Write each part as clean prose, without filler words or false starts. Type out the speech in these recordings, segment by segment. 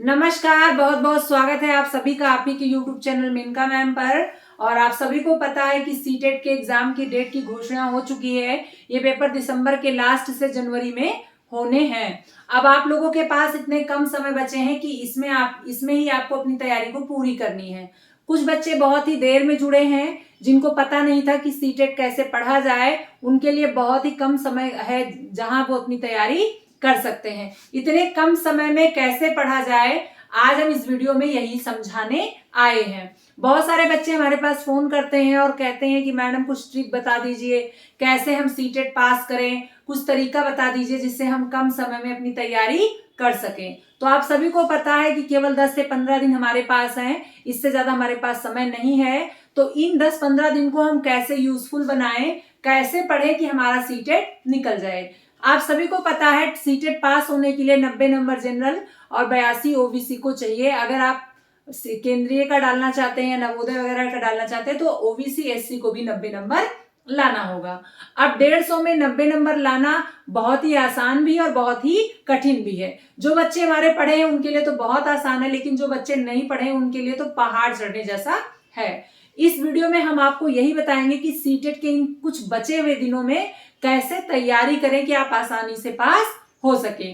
नमस्कार, बहुत बहुत स्वागत है आप सभी का आप ही के YouTube चैनल मेनका मैम पर। और आप सभी को पता है कि सीटेट के एग्जाम की डेट की घोषणा हो चुकी है। ये पेपर दिसंबर के लास्ट से जनवरी में होने हैं। अब आप लोगों के पास इतने कम समय बचे हैं कि इसमें ही आपको अपनी तैयारी को पूरी करनी है। कुछ बच्चे बहुत ही देर में जुड़े हैं, जिनको पता नहीं था कि सीटेट कैसे पढ़ा जाए। उनके लिए बहुत ही कम समय है जहां वो अपनी तैयारी कर सकते हैं। इतने कम समय में कैसे पढ़ा जाए, आज हम इस वीडियो में यही समझाने आए हैं। बहुत सारे बच्चे हमारे पास फोन करते हैं और कहते हैं कि मैडम कुछ ट्रिक बता दीजिए, कैसे हम सीटेट पास करें, कुछ तरीका बता दीजिए जिससे हम कम समय में अपनी तैयारी कर सकें। तो आप सभी को पता है कि केवल 10 से 15 दिन हमारे पास हैं, इससे ज्यादा हमारे पास समय नहीं है। तो इन 10-15 दिन को हम कैसे यूजफुल बनाएं, कैसे पढ़ें कि हमारा सीटेट निकल जाए। आप सभी को पता है सीटेट पास होने के लिए 90 नंबर जनरल और 82 ओबीसी को चाहिए। अगर आप केंद्रीय का डालना चाहते हैं, नवोदय वगैरह का डालना चाहते हैं, तो ओबीसी एससी को भी 90 नंबर लाना होगा। अब 150 में 90 नंबर लाना बहुत ही आसान भी है और बहुत ही कठिन भी है। जो बच्चे हमारे पढ़े हैं उनके लिए तो बहुत आसान है, लेकिन जो बच्चे नहीं पढ़े हैं उनके लिए तो पहाड़ चढ़ने जैसा है। इस वीडियो में हम आपको यही बताएंगे कि सीटेट के इन कुछ बचे हुए दिनों में कैसे तैयारी करें कि आप आसानी से पास हो सके।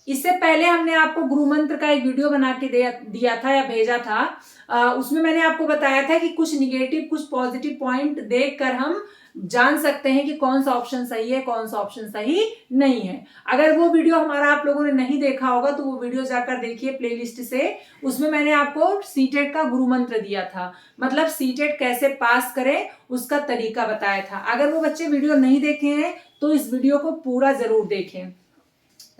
इससे पहले हमने आपको गुरु मंत्र का एक वीडियो बना के दिया था या भेजा था। उसमें मैंने आपको बताया था कि कुछ निगेटिव कुछ पॉजिटिव पॉइंट देखकर हम जान सकते हैं कि कौन सा ऑप्शन सही है, कौन सा ऑप्शन सही नहीं है। अगर वो वीडियो हमारा आप लोगों ने नहीं देखा होगा तो वो वीडियो जाकर देखिए प्लेलिस्ट से। उसमें मैंने आपको सीटेट का गुरु मंत्र दिया था, मतलब सीटेट कैसे पास करें उसका तरीका बताया था। अगर वो बच्चे वीडियो नहीं देखे हैं तो इस वीडियो को पूरा जरूर देखें।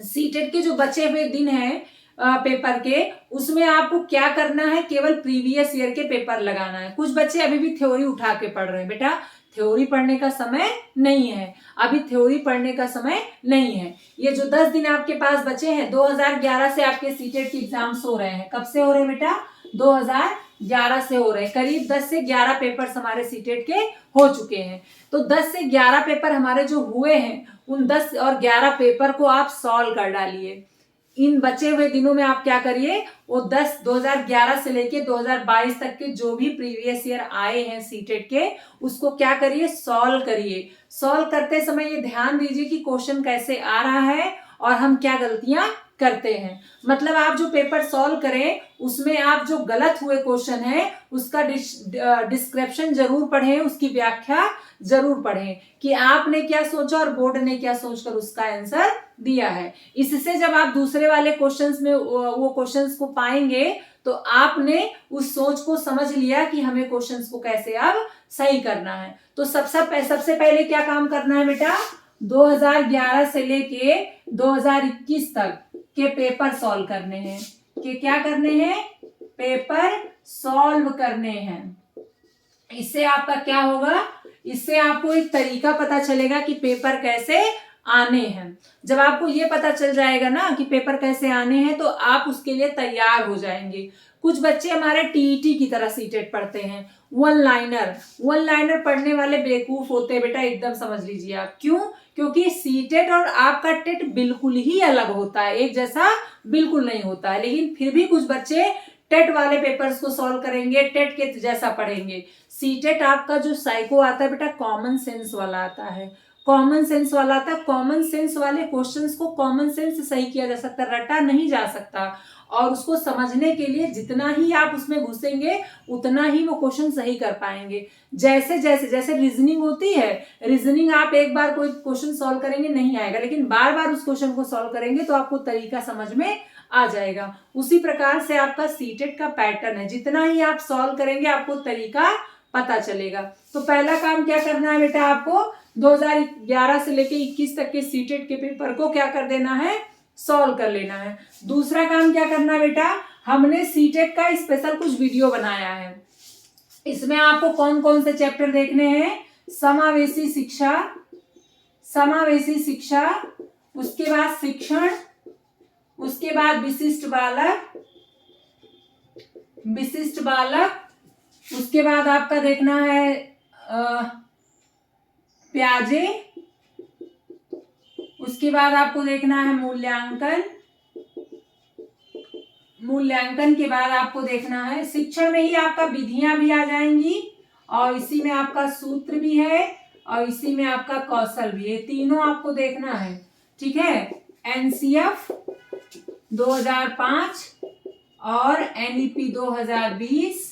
सीटेट के जो बचे हुए दिन हैं पेपर के, उसमें आपको क्या करना है, केवल प्रीवियस ईयर के पेपर लगाना है। कुछ बच्चे अभी भी थ्योरी उठा के पढ़ रहे हैं। बेटा, थ्योरी पढ़ने का समय नहीं है, अभी थ्योरी पढ़ने का समय नहीं है। ये जो 10 दिन आपके पास बचे हैं, 2011 से आपके सीटेट के एग्जाम्स हो रहे हैं। कब से हो रहे हैं बेटा? 2011 से हो रहे हैं। करीब 10 से 11 पेपर्स हमारे सीटेट के हो चुके हैं। तो 10 से 11 पेपर हमारे जो हुए हैं, उन 10 और 11 पेपर को आप सॉल्व कर डालिए। इन बचे हुए दिनों में आप क्या करिए, वो 2011 से लेके 2022 तक के जो भी प्रीवियस ईयर आए हैं सीटेट के, उसको क्या करिए, सॉल्व करिए। सॉल्व करते समय ये ध्यान दीजिए कि क्वेश्चन कैसे आ रहा है और हम क्या गलतियां करते हैं। मतलब आप जो पेपर सॉल्व करें उसमें आप जो गलत हुए क्वेश्चन है उसका डिस्क्रिप्शन जरूर पढ़ें, उसकी व्याख्या जरूर पढ़ें कि आपने क्या सोचा और बोर्ड ने क्या सोचकर उसका आंसर दिया है। इससे जब आप दूसरे वाले क्वेश्चंस में वो क्वेश्चंस को पाएंगे तो आपने उस सोच को समझ लिया कि हमें क्वेश्चंस को कैसे अब सही करना है। तो सबसे पहले क्या काम करना है बेटा, 2011 से लेके 2021 तक के पेपर सॉल्व करने हैं। कि क्या करने हैं? पेपर सॉल्व करने हैं। इससे आपका क्या होगा, इससे आपको एक तरीका पता चलेगा कि पेपर कैसे आने हैं। जब आपको ये पता चल जाएगा ना कि पेपर कैसे आने हैं तो आप उसके लिए तैयार हो जाएंगे। कुछ बच्चे हमारे टीईटी की तरह सीटेट पढ़ते हैं, वन लाइनर पढ़ने वाले बेवकूफ होते हैं बेटा, एकदम समझ लीजिए आप। क्यों? क्योंकि सीटेट और आपका टेट बिल्कुल ही अलग होता है, एक जैसा बिल्कुल नहीं होता है। लेकिन फिर भी कुछ बच्चे टेट वाले पेपर्स को सॉल्व करेंगे, टेट के जैसा पढ़ेंगे। सीटेट आपका जो साइको आता है बेटा, कॉमन सेंस वाला आता है। कॉमन सेंस वाला आता है। कॉमन सेंस वाले क्वेश्चंस को कॉमन सेंस से सही किया जा सकता है, रटा नहीं जा सकता। और उसको समझने के लिए जितना ही आप उसमें घुसेंगे उतना ही वो क्वेश्चन सही कर पाएंगे। जैसे रीजनिंग होती है, रीजनिंग आप एक बार कोई क्वेश्चन सॉल्व करेंगे नहीं आएगा, लेकिन बार बार उस क्वेश्चन को सॉल्व करेंगे तो आपको तरीका समझ में आ जाएगा। उसी प्रकार से आपका सीटेट का पैटर्न है, जितना ही आप सॉल्व करेंगे आपको तरीका पता चलेगा। तो पहला काम क्या करना है बेटा, आपको 2011 से लेके 21 तक के सीटेट के पेपर को क्या कर देना है, सॉल्व कर लेना है। दूसरा काम क्या करना है बेटा, हमने सीटेट का स्पेशल कुछ वीडियो बनाया है। इसमें आपको कौन कौन से चैप्टर देखने हैं, समावेशी शिक्षा, उसके बाद शिक्षण, उसके बाद विशिष्ट बालक, उसके बाद आपका देखना है प्याजे, उसके बाद आपको देखना है मूल्यांकन के बाद आपको देखना है, शिक्षण में ही आपका विधियां भी आ जाएंगी और इसी में आपका सूत्र भी है और इसी में आपका कौशल भी है, तीनों आपको देखना है। ठीक है, एनसीएफ 2005 और एनईपी 2020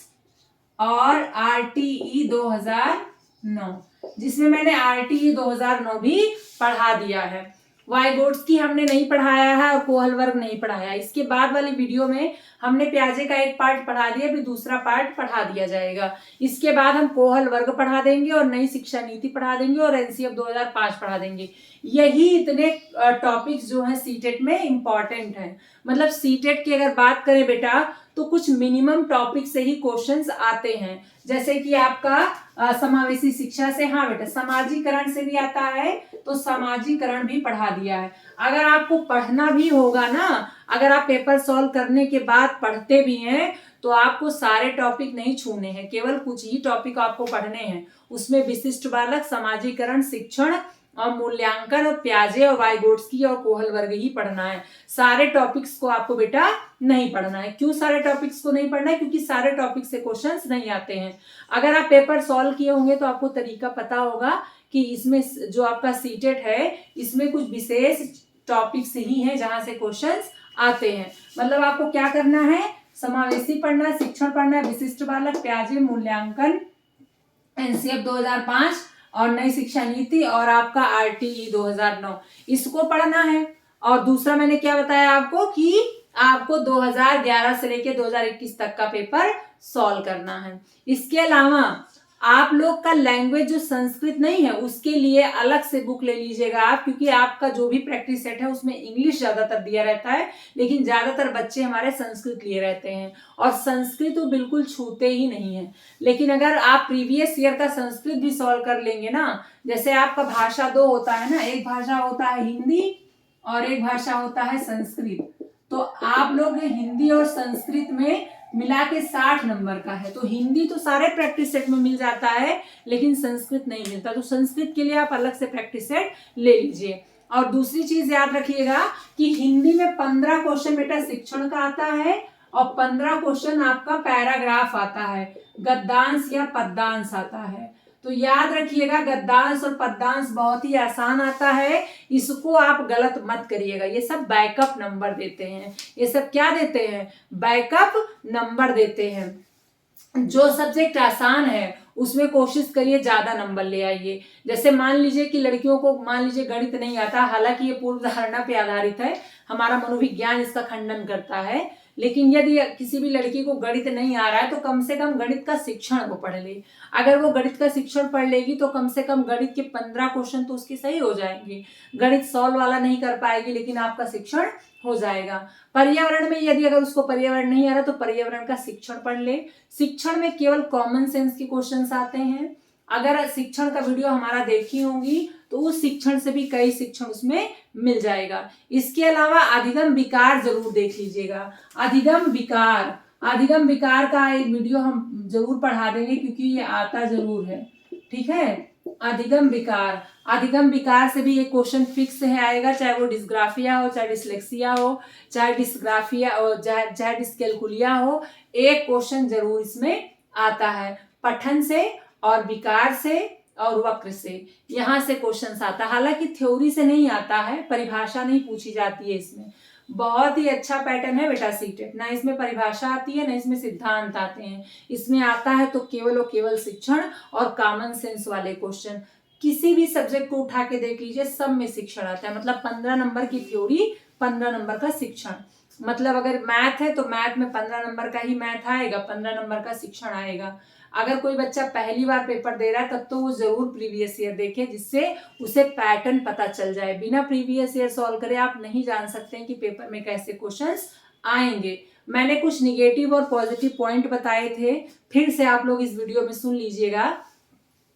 और आरटीई 2009, जिसमें मैंने आरटीई 2009 भी पढ़ा दिया है। वाइगोट्स्की हमने नहीं पढ़ाया है और कोहल वर्ग नहीं पढ़ाया। इसके बाद वाली वीडियो में हमने प्याजे का एक पार्ट पढ़ा दिया, अभी दूसरा पार्ट पढ़ा दिया जाएगा। इसके बाद हम कोहल वर्ग पढ़ा देंगे और नई शिक्षा नीति पढ़ा देंगे और एनसीएफ 2005 पढ़ा देंगे। यही इतने टॉपिक्स जो है सीटेट में इंपॉर्टेंट है। मतलब सीटेट की अगर बात करें बेटा तो कुछ मिनिमम टॉपिक से ही क्वेश्चंस आते हैं, जैसे कि आपका समावेशी शिक्षा से, हाँ बेटा समाजीकरण से भी आता है, तो समाजीकरण भी पढ़ा दिया है। अगर आपको पढ़ना भी होगा ना, अगर आप पेपर सॉल्व करने के बाद पढ़ते भी हैं तो आपको सारे टॉपिक नहीं छूने हैं, केवल कुछ ही टॉपिक आपको पढ़ने हैं। उसमें विशिष्ट बालक, समाजीकरण, शिक्षण और मूल्यांकन और प्याजे और वाइगोट्स्की और कोहल वर्ग ही पढ़ना है। सारे टॉपिक्स को आपको बेटा नहीं पढ़ना है। क्यों सारे टॉपिक्स को नहीं पढ़ना है? क्योंकि सारे टॉपिक से क्वेश्चंस नहीं आते हैं। अगर आप पेपर सॉल्व किए होंगे तो आपको तरीका पता होगा कि इसमें जो आपका सीटेट है इसमें कुछ विशेष टॉपिक्स ही हैं जहां से क्वेश्चंस आते हैं। मतलब आपको क्या करना है, समावेशी पढ़ना है, शिक्षण पढ़ना है, विशिष्ट बालक, प्याजे, मूल्यांकन, एनसीएफ 2005 और नई शिक्षा नीति और आपका आरटीई 2009, इसको पढ़ना है। और दूसरा मैंने क्या बताया आपको कि आपको 2011 से लेके 2021 तक का पेपर सॉल्व करना है। इसके अलावा आप लोग का लैंग्वेज जो संस्कृत नहीं है उसके लिए अलग से बुक ले लीजिएगा आप, क्योंकि आपका जो भी प्रैक्टिस सेट है उसमें इंग्लिश ज्यादातर दिया रहता है, लेकिन ज्यादातर बच्चे हमारे संस्कृत लिए रहते हैं और संस्कृत तो बिल्कुल छूते ही नहीं है। लेकिन अगर आप प्रीवियस ईयर का संस्कृत भी सॉल्व कर लेंगे ना, जैसे आपका भाषा 2 होता है ना, एक भाषा होता है हिंदी और एक भाषा होता है संस्कृत, तो आप लोग हिंदी और संस्कृत में मिला के 60 नंबर का है। तो हिंदी तो सारे प्रैक्टिस सेट में मिल जाता है लेकिन संस्कृत नहीं मिलता, तो संस्कृत के लिए आप अलग से प्रैक्टिस सेट ले लीजिए। और दूसरी चीज याद रखिएगा कि हिंदी में 15 क्वेश्चन बेटा शिक्षण का आता है और 15 क्वेश्चन आपका पैराग्राफ आता है, गद्यांश या पद्यांश आता है। तो याद रखिएगा गद्यांश और पद्यांश बहुत ही आसान आता है, इसको आप गलत मत करिएगा। ये सब बैकअप नंबर देते हैं, ये सब क्या देते हैं, बैकअप नंबर देते हैं। जो सब्जेक्ट आसान है उसमें कोशिश करिए ज्यादा नंबर ले आइए। जैसे मान लीजिए कि लड़कियों को मान लीजिए गणित नहीं आता, हालांकि ये पूर्व धारणा पे आधारित है, हमारा मनोविज्ञान इसका खंडन करता है, लेकिन यदि किसी भी लड़की को गणित नहीं आ रहा है तो कम से कम गणित का शिक्षण वो पढ़ ले। अगर वो गणित का शिक्षण पढ़ लेगी तो कम से कम गणित के 15 क्वेश्चन तो उसके सही हो जाएंगे। गणित सॉल्व वाला नहीं कर पाएगी लेकिन आपका शिक्षण हो जाएगा। पर्यावरण में यदि अगर उसको पर्यावरण नहीं आ रहा तो पर्यावरण का शिक्षण पढ़ ले। शिक्षण में केवल कॉमन सेंस के क्वेश्चन आते हैं। अगर शिक्षण का वीडियो हमारा देखी होंगी तो उस शिक्षण से भी कई शिक्षण उसमें मिल जाएगा। इसके अलावा अधिगम विकार जरूर देख लीजिएगा। अधिगम विकार का एक वीडियो हम जरूर पढ़ा देंगे क्योंकि ये आता जरूर है। ठीक है, अधिगम विकार से भी एक क्वेश्चन फिक्स है आएगा, चाहे वो डिस्ग्राफिया हो, चाहे डिसलेक्सिया हो, चाहे डिस्ग्राफिया हो, चाहे डिस्कैल्कुलिया हो, एक क्वेश्चन जरूर इसमें आता है। पठन से और विकार से और वक्र से, यहाँ से क्वेश्चन आता है। हालांकि थ्योरी से नहीं आता है, परिभाषा नहीं पूछी जाती है इसमें। बहुत ही अच्छा पैटर्न है बेटा सीटेट, ना इसमें परिभाषा आती है ना इसमें सिद्धांत आते हैं। इसमें आता है तो केवल और केवल शिक्षण और कॉमन सेंस वाले क्वेश्चन। किसी भी सब्जेक्ट को उठा के देख लीजिए, सब में शिक्षण आता है। मतलब 15 नंबर की थ्योरी, 15 नंबर का शिक्षण। मतलब अगर मैथ है तो मैथ में 15 नंबर का ही मैथ आएगा, 15 नंबर का शिक्षण आएगा। अगर कोई बच्चा पहली बार पेपर दे रहा है तब तो वो जरूर प्रीवियस ईयर देखे, जिससे उसे पैटर्न पता चल जाए। बिना प्रीवियस ईयर सॉल्व करे आप नहीं जान सकते हैं कि पेपर में कैसे क्वेश्चंस आएंगे। मैंने कुछ निगेटिव और पॉजिटिव पॉइंट बताए थे, फिर से आप लोग इस वीडियो में सुन लीजिएगा।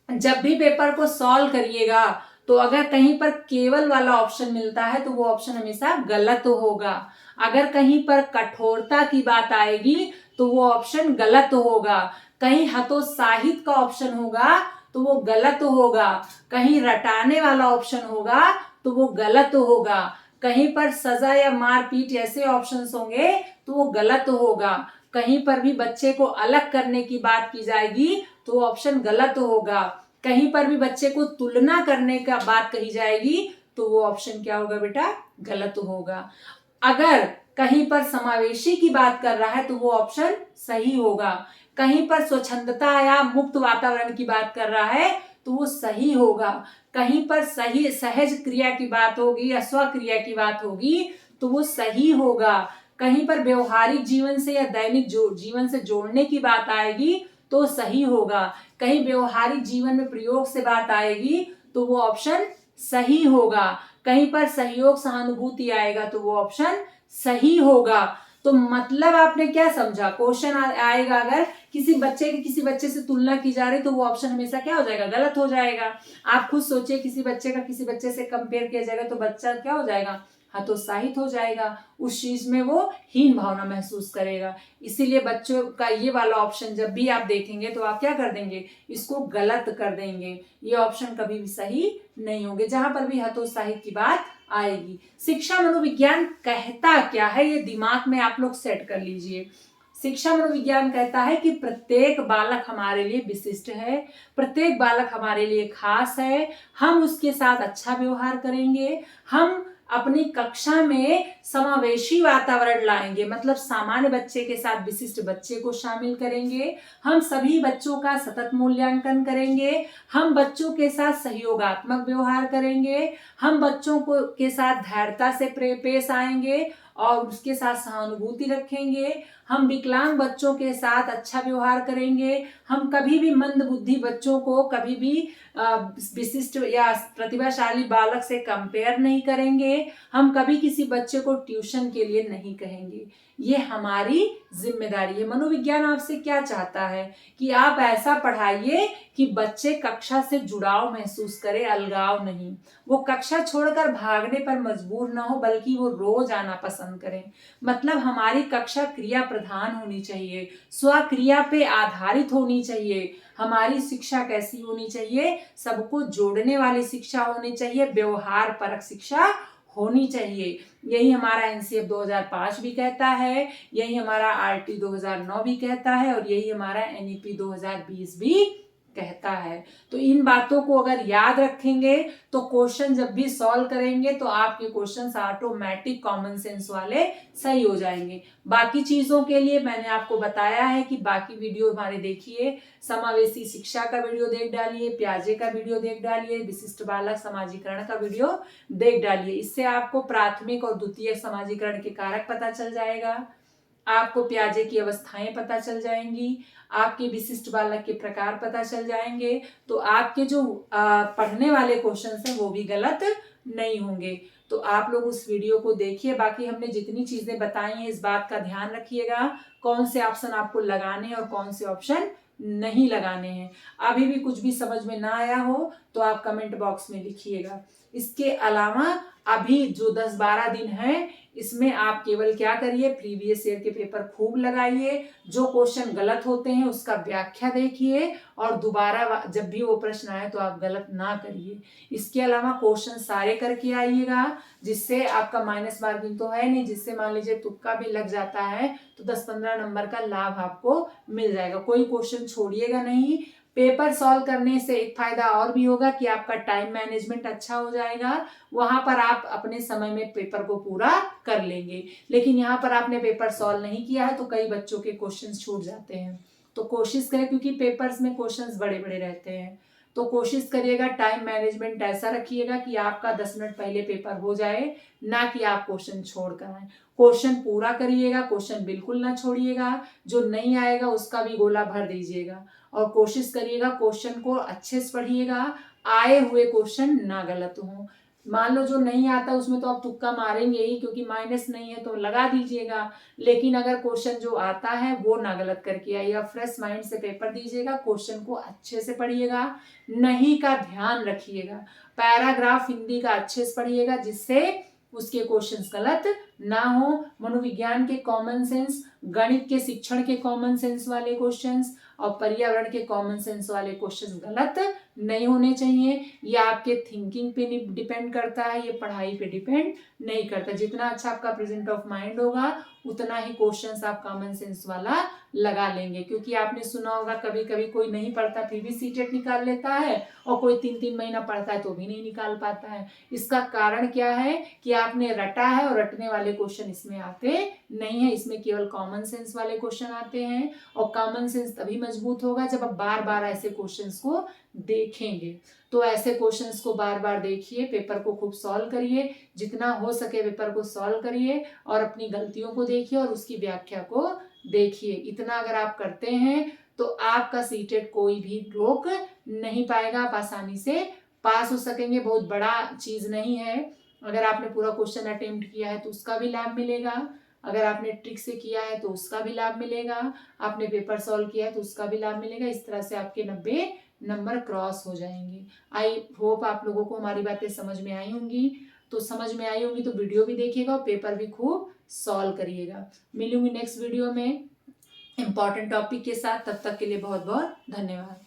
जब भी पेपर को सॉल्व करिएगा तो अगर कहीं पर केवल वाला ऑप्शन मिलता है तो वो ऑप्शन हमेशा गलत होगा। अगर कहीं पर कठोरता की बात आएगी तो वो ऑप्शन गलत होगा। कहीं हतोत्साहित का ऑप्शन होगा तो वो गलत होगा। कहीं रटाने वाला ऑप्शन होगा तो वो गलत होगा। कहीं पर सजा या मारपीट ऐसे ऑप्शंस होंगे तो वो गलत होगा। कहीं पर भी बच्चे को अलग करने की बात की जाएगी तो वो ऑप्शन गलत होगा। कहीं पर भी बच्चे को तुलना करने का बात कही जाएगी तो वो ऑप्शन क्या होगा बेटा, गलत होगा। अगर कहीं पर समावेशी की बात कर रहा है तो वो ऑप्शन सही होगा। कहीं पर स्वच्छंदता या मुक्त वातावरण की बात कर रहा है तो वो सही होगा। कहीं पर सही सहज क्रिया की बात होगी या स्वक्रिया की बात होगी तो वो सही होगा। कहीं पर व्यवहारिक जीवन से या दैनिक जीवन से जोड़ने की बात आएगी तो सही होगा। कहीं व्यवहारिक जीवन में प्रयोग से बात आएगी तो वो ऑप्शन सही होगा। कहीं पर सहयोग सहानुभूति आएगा तो वो ऑप्शन सही होगा। तो मतलब आपने क्या समझा, क्वेश्चन आएगा अगर किसी बच्चे की किसी बच्चे से तुलना की जा रही तो वो ऑप्शन हमेशा क्या हो जाएगा, गलत हो जाएगा। आप खुद सोचिए किसी बच्चे का किसी बच्चे से कंपेयर किया जाएगा तो बच्चा क्या हो जाएगा, हतोत्साहित हो जाएगा, उस चीज में वो हीन भावना महसूस करेगा। इसीलिए बच्चों का ये वाला ऑप्शन जब भी आप देखेंगे तो आप क्या कर देंगे, इसको गलत कर देंगे। ये ऑप्शन कभी भी सही नहीं होंगे जहां पर भी हतोत्साहित की बात आएगी। शिक्षा मनोविज्ञान कहता क्या है ये दिमाग में आप लोग सेट कर लीजिए। शिक्षा मनोविज्ञान कहता है कि प्रत्येक बालक हमारे लिए विशिष्ट है, प्रत्येक बालक हमारे लिए खास है, हम उसके साथ अच्छा व्यवहार करेंगे, हम अपनी कक्षा में समावेशी वातावरण लाएंगे, मतलब सामान्य बच्चे के साथ विशिष्ट बच्चे को शामिल करेंगे, हम सभी बच्चों का सतत मूल्यांकन करेंगे, हम बच्चों के साथ सहयोगात्मक व्यवहार करेंगे, हम बच्चों को के साथ धैर्यता से पेश आएंगे और उसके साथ सहानुभूति रखेंगे, हम विकलांग बच्चों के साथ अच्छा व्यवहार करेंगे, हम कभी भी मंद बुद्धि बच्चों को कभी भी विशिष्ट या प्रतिभाशाली बालक से कंपेयर नहीं करेंगे, हम कभी किसी बच्चे को ट्यूशन के लिए नहीं कहेंगे। ये हमारी जिम्मेदारी है। मनोविज्ञान आपसे क्या चाहता है कि आप ऐसा पढ़ाइए कि बच्चे कक्षा से जुड़ाव महसूस करे, अलगाव नहीं, वो कक्षा छोड़कर भागने पर मजबूर ना हो बल्कि वो रोज आना पसंद करें। मतलब हमारी कक्षा क्रिया प्रधान होनी चाहिए, स्वक्रिया पे आधारित होनी चाहिए। हमारी शिक्षा कैसी होनी चाहिए, सबको जोड़ने वाली शिक्षा होनी चाहिए, व्यवहार परक शिक्षा होनी चाहिए। यही हमारा एनसीएफ 2005 भी कहता है, यही हमारा आरटी 2009 भी कहता है और यही हमारा एनईपी 2020 भी कहता है। तो इन बातों को अगर याद रखेंगे तो क्वेश्चन जब भी सॉल्व करेंगे तो आपके क्वेश्चंस ऑटोमेटिक कॉमन सेंस वाले सही हो जाएंगे। बाकी चीजों के लिए मैंने आपको बताया है कि बाकी वीडियो हमारे देखिए, समावेशी शिक्षा का वीडियो देख डालिए, प्याजे का वीडियो देख डालिए, विशिष्ट बालक समाजीकरण का वीडियो देख डालिए। इससे आपको प्राथमिक और द्वितीयक समाजीकरण के कारक पता चल जाएगा, आपको प्याजे की अवस्थाएं पता चल जाएंगी, आपके विशिष्ट बालक के प्रकार पता चल जाएंगे, तो आपके जो पढ़ने वाले क्वेश्चंस हैं वो भी गलत नहीं होंगे। तो आप लोग उस वीडियो को देखिए। बाकी हमने जितनी चीजें बताई हैं इस बात का ध्यान रखिएगा, कौन से ऑप्शन आपको लगाने हैं और कौन से ऑप्शन नहीं लगाने हैं। अभी भी कुछ भी समझ में ना आया हो तो आप कमेंट बॉक्स में लिखिएगा। इसके अलावा अभी जो 10-12 दिन है इसमें आप केवल क्या करिए, प्रीवियस ईयर के पेपर खूब लगाइए, जो क्वेश्चन गलत होते हैं उसका व्याख्या देखिए और दोबारा जब भी वो प्रश्न आए तो आप गलत ना करिए। इसके अलावा क्वेश्चन सारे करके आइएगा, जिससे आपका माइनस मार्किंग तो है नहीं, जिससे मान लीजिए तुक्का भी लग जाता है तो 10-15 नंबर का लाभ आपको मिल जाएगा। कोई क्वेश्चन छोड़िएगा नहीं। पेपर सॉल्व करने से एक फायदा और भी होगा कि आपका टाइम मैनेजमेंट अच्छा हो जाएगा, वहां पर आप अपने समय में पेपर को पूरा कर लेंगे। लेकिन यहाँ पर आपने पेपर सॉल्व नहीं किया है तो कई बच्चों के क्वेश्चंस छूट जाते हैं। तो कोशिश करें, क्योंकि पेपर्स में क्वेश्चंस बड़े बड़े रहते हैं, तो कोशिश करिएगा टाइम मैनेजमेंट ऐसा रखिएगा कि आपका 10 मिनट पहले पेपर हो जाए, ना कि आप क्वेश्चन छोड़ कर आए। क्वेश्चन पूरा करिएगा, क्वेश्चन बिल्कुल ना छोड़िएगा, जो नहीं आएगा उसका भी गोला भर दीजिएगा और कोशिश करिएगा क्वेश्चन को अच्छे से पढ़िएगा, आए हुए क्वेश्चन ना गलत हो। मान लो जो नहीं आता उसमें तो आप तुक्का मारेंगे ही, क्योंकि माइनस नहीं है तो लगा दीजिएगा, लेकिन अगर क्वेश्चन जो आता है वो ना गलत करके आइएगा, फ्रेश माइंड से पेपर दीजिएगा, क्वेश्चन को अच्छे से पढ़िएगा, नहीं का ध्यान रखिएगा, पैराग्राफ हिंदी का अच्छे से पढ़िएगा जिससे उसके क्वेश्चंस गलत ना हो। मनोविज्ञान के कॉमन सेंस, गणित के शिक्षण के कॉमन सेंस वाले क्वेश्चंस और पर्यावरण के कॉमन सेंस वाले क्वेश्चंस गलत नहीं होने चाहिए। ये आपके थिंकिंग पे डिपेंड करता है, ये पढ़ाई पे डिपेंड नहीं करता। जितना अच्छा आपका प्रेजेंट ऑफ माइंड होगा उतना ही क्वेश्चंस आप कॉमन सेंस वाला लगा लेंगे। क्योंकि आपने सुना होगा कभी कभी कोई नहीं पढ़ता फिर भी सीटेट निकाल लेता है, और कोई 3-3 महीना पढ़ता है तो भी नहीं निकाल पाता है। इसका कारण क्या है कि आपने रटा है, और रटने वाले क्वेश्चन इसमें आते नहीं है। इसमें केवल कॉमन सेंस वाले क्वेश्चन आते हैं, और कॉमन सेंस तभी मजबूत होगा जब आप बार बार ऐसे क्वेश्चंस को देखेंगे। तो ऐसे क्वेश्चंस को बार बार देखिए, पेपर को खूब सॉल्व करिए, जितना हो सके पेपर को सॉल्व करिए, और अपनी गलतियों को देखिए और उसकी व्याख्या को देखिए। इतना अगर आप करते हैं तो आपका सीटेट कोई भी रोक नहीं पाएगा, आप आसानी से पास हो सकेंगे। बहुत बड़ा चीज नहीं है। अगर आपने पूरा क्वेश्चन अटेम्प्ट किया है तो उसका भी लाभ मिलेगा, अगर आपने ट्रिक से किया है तो उसका भी लाभ मिलेगा, आपने पेपर सॉल्व किया है तो उसका भी लाभ मिलेगा। इस तरह से आपके 90 नंबर क्रॉस हो जाएंगे। आई होप आप लोगों को हमारी बातें समझ में आई होंगी। तो समझ में आई होगी तो वीडियो भी देखिएगा और पेपर भी खूब सॉल्व करिएगा। मिलूंगी नेक्स्ट वीडियो में इंपॉर्टेंट टॉपिक के साथ। तब तक के लिए बहुत बहुत धन्यवाद।